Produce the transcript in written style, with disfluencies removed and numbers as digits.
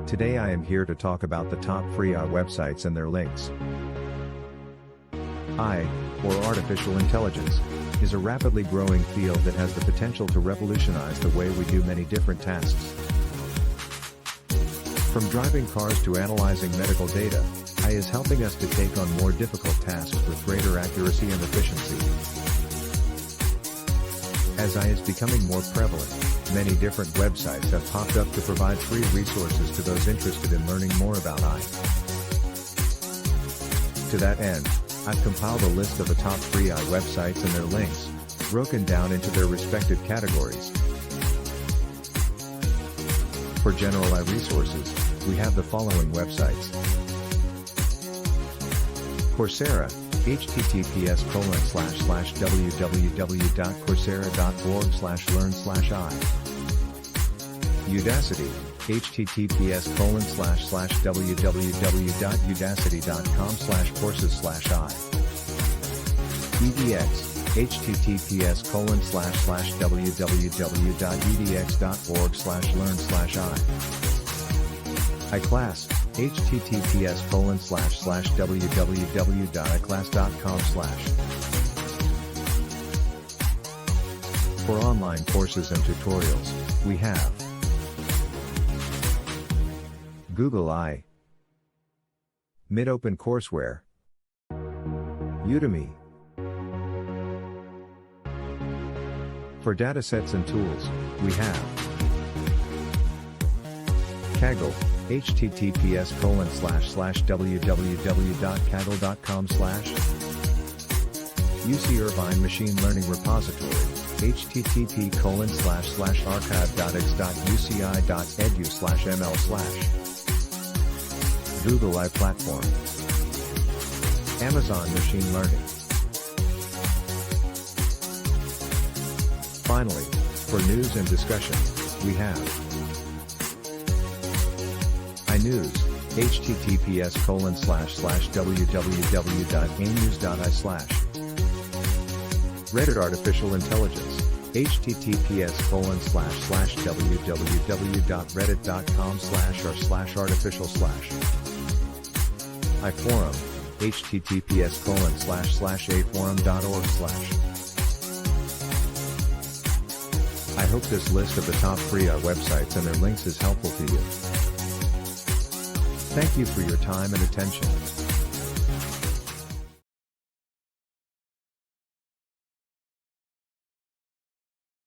Today I am here to talk about the top free AI websites and their links. AI, or artificial intelligence, is a rapidly growing field that has the potential to revolutionize the way we do many different tasks. From driving cars to analyzing medical data, AI is helping us to take on more difficult tasks with greater accuracy and efficiency. As AI is becoming more prevalent, many different websites have popped up to provide free resources to those interested in learning more about AI. To that end, I've compiled a list of the top free AI websites and their links, broken down into their respective categories. For general AI resources, we have the following websites. Coursera, https://www.coursera.org/learn/AI. Udacity, https://www.udacity.com/courses/AI. edX, https://www.edx.org/learn/AI. iClass, https://www.iclass.com/. For online courses and tutorials, we have Google AI, MidOpenCourseware, Udemy. For datasets and tools, we have Kaggle, https://www.kaggle.com/. UC Irvine Machine Learning Repository, http://archive.x.uci.edu/ml/. Google AI Platform. Amazon Machine Learning. Finally, for news and discussion, we have iNews, https://www.anews.ai/. Reddit Artificial Intelligence, https://www.reddit.com/r/artificial/. iForum, https://aforum.org/. I hope this list of the top free AI websites and their links is helpful to you. Thank you for your time and attention.